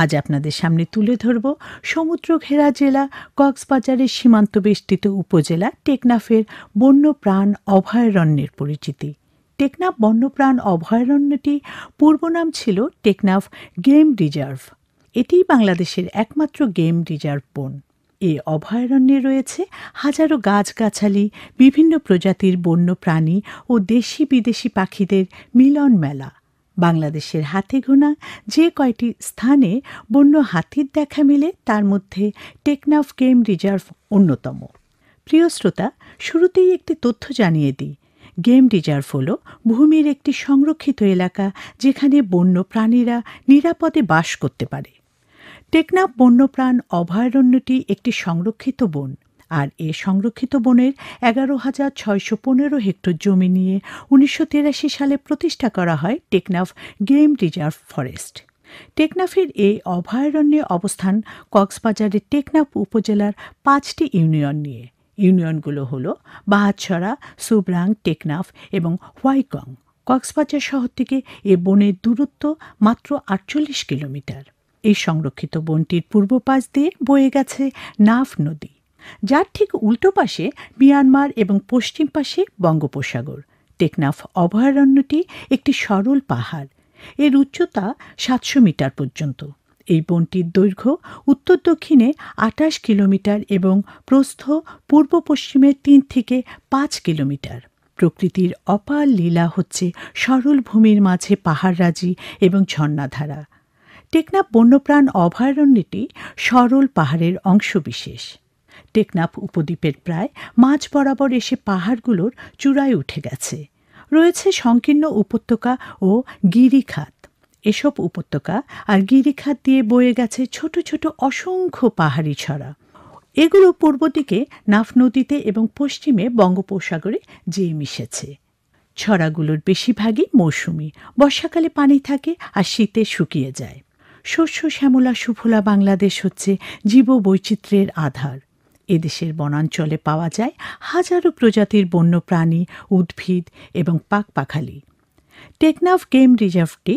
আজ আপনাদের সামনে তুলে ধরব সমুদ্র ঘেরা জেলা কক্সবাজারের সীমান্ত বেষ্টিত উপজেলা টেকনাফের বন্যপ্রাণ অভয়ারণ্যের পরিচিতি। টেকনাফ বন্যপ্রাণ অভয়ারণ্যটি পূর্ব নাম ছিল টেকনাফ গেম রিজার্ভ। এটিই বাংলাদেশের একমাত্র গেম রিজার্ভ বন। এ অভয়ারণ্যে রয়েছে হাজারো গাছগাছালি, বিভিন্ন প্রজাতির বন্য প্রাণী ও দেশি বিদেশি পাখিদের মিলন মেলা। বাংলাদেশের হাতে গোনা যে কয়টি স্থানে বন্য হাতির দেখা মিলে তার মধ্যে টেকনাফ গেম রিজার্ভ অন্যতম। প্রিয় শ্রোতা, শুরুতেই একটি তথ্য জানিয়ে দিই। গেম রিজার্ভ হল ভূমির একটি সংরক্ষিত এলাকা যেখানে বন্য প্রাণীরা নিরাপদে বাস করতে পারে। টেকনাফ বন্যপ্রাণ অভয়ারণ্যটি একটি সংরক্ষিত বন, আর এ সংরক্ষিত বনের 11,615 হেক্টর জমি নিয়ে 1983 সালে প্রতিষ্ঠা করা হয় টেকনাফ গেম রিজার্ভ ফরেস্ট। টেকনাফের এই অভয়ারণ্যে অবস্থান কক্সবাজারের টেকনাফ উপজেলার 5টি ইউনিয়ন নিয়ে। ইউনিয়নগুলো হল বাহাতছড়া, সুবরাং, টেকনাফ এবং হোয়াইকং। কক্সবাজার শহর থেকে এ বনের দূরত্ব মাত্র 48 কিলোমিটার। এই সংরক্ষিত বনটির পূর্ব পাশ দিয়ে বয়ে গেছে নাফ নদী, যার ঠিক উল্টো পাশে মিয়ানমার এবং পশ্চিম পাশে বঙ্গোপসাগর। টেকনাফ অভয়ারণ্যটি একটি সরল পাহাড়। এর উচ্চতা 700 মিটার পর্যন্ত। এই বনটির দৈর্ঘ্য উত্তর দক্ষিণে 28 কিলোমিটার এবং প্রস্থ পূর্ব পশ্চিমে 3 থেকে 5 কিলোমিটার। প্রকৃতির অপার লীলা হচ্ছে সরল ভূমির মাঝে পাহাড়রাজি এবং ঝর্ণাধারা। টেকনাফ বন্যপ্রাণ অভয়ারণ্যটি সরল পাহাড়ের অংশবিশেষ। টেকনাফ উপদ্বীপের প্রায় মাঝ বরাবর এসে পাহাড়গুলোর চূড়ায় উঠে গেছে। রয়েছে সংকীর্ণ উপত্যকা ও গিরিখাত। এসব উপত্যকা আর গিরিখাত দিয়ে বয়ে গেছে ছোট ছোট অসংখ্য পাহাড়ি ছড়া। এগুলো পূর্ব দিকে নাফ নদীতে এবং পশ্চিমে বঙ্গোপসাগরে যেয়ে মিশেছে। ছড়াগুলোর বেশিরভাগই মৌসুমি, বর্ষাকালে পানি থাকে আর শীতে শুকিয়ে যায়। শস্য শ্যামলা সুফলা বাংলাদেশ হচ্ছে জীববৈচিত্র্যের আধার। এদেশের বনাঞ্চলে পাওয়া যায় হাজারো প্রজাতির বন্য প্রাণী, উদ্ভিদ এবং পাখপাখালি। টেকনাফ গেম রিজার্ভটি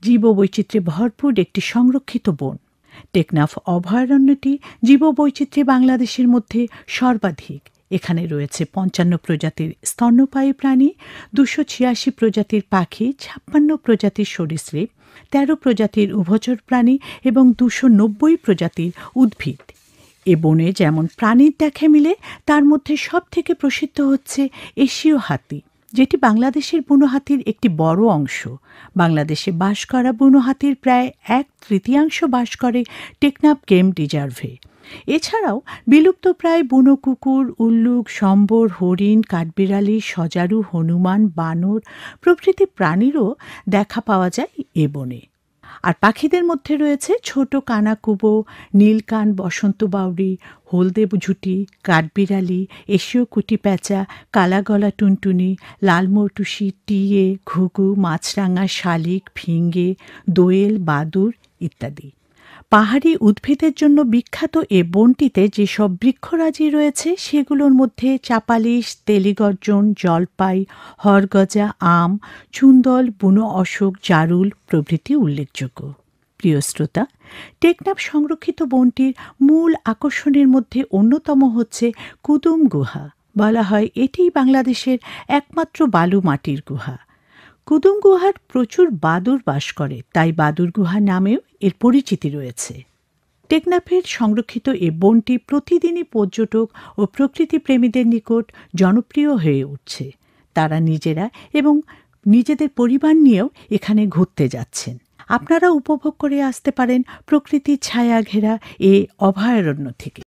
জীববৈচিত্র্যে ভরপুর একটি সংরক্ষিত বন। টেকনাফ অভয়ারণ্যটি জীববৈচিত্র্যে বাংলাদেশের মধ্যে সর্বাধিক। এখানে রয়েছে 55 প্রজাতির স্তন্যপায়ী প্রাণী, 286 প্রজাতির পাখি, 56 প্রজাতির সরীসৃপ, 13 প্রজাতির উভচর প্রাণী এবং 290 প্রজাতির উদ্ভিদ। এ বনে যেমন প্রাণীর দেখা মিলে, তার মধ্যে সবথেকে প্রসিদ্ধ হচ্ছে এশীয় হাতি, যেটি বাংলাদেশের বুনো হাতির একটি বড় অংশ। বাংলাদেশে বাস করা বুনো হাতির প্রায় 1/3 বাস করে টেকনাফ গেম রিজার্ভে। এছাড়াও বিলুপ্ত প্রায় বুনো কুকুর, উল্লুক, সম্বর, হরিণ, কাঠবিড়ালি, সজারু, হনুমান, বানর প্রভৃতি প্রাণীরও দেখা পাওয়া যায় এ বনে। আর পাখিদের মধ্যে রয়েছে ছোট কানাকুবো, নীলকান, বসন্ত বাউরি, হলদে ঝুঁটি, কাঠবিড়ালি, এশীয় কুটি প্যাঁচা, কালাগলা টুনটুনি, লাল মৌটুসি, টিয়ে, ঘুঘু, মাছরাঙা, শালিক, ফিঙ্গে, দোয়েল, বাদুর ইত্যাদি। পাহাড়ি উদ্ভিদের জন্য বিখ্যাত এ বনটিতে যেসব বৃক্ষরাজি রয়েছে সেগুলোর মধ্যে চাপালিশ, তেলিগর্জন, জলপাই, হরগজা, আম, চুন্দল, বুনো অশোক, জারুল প্রভৃতি উল্লেখযোগ্য। প্রিয় শ্রোতা, টেকনাফ সংরক্ষিত বনটির মূল আকর্ষণের মধ্যে অন্যতম হচ্ছে কুদুম গুহা। বলা হয় এটিই বাংলাদেশের একমাত্র বালু মাটির গুহা। কুদুম গুহার প্রচুর বাদুড় বাস করে, তাই বাদুড় গুহা নামেও এর পরিচিতি রয়েছে। টেকনাফের সংরক্ষিত এ বনটি প্রতিদিনই পর্যটক ও প্রকৃতিপ্রেমীদের নিকট জনপ্রিয় হয়ে উঠছে। তারা নিজেরা এবং নিজেদের পরিবার নিয়েও এখানে ঘুরতে যাচ্ছেন। আপনারা উপভোগ করে আসতে পারেন প্রকৃতির ছায়া ঘেরা এ অভয়ারণ্য থেকে।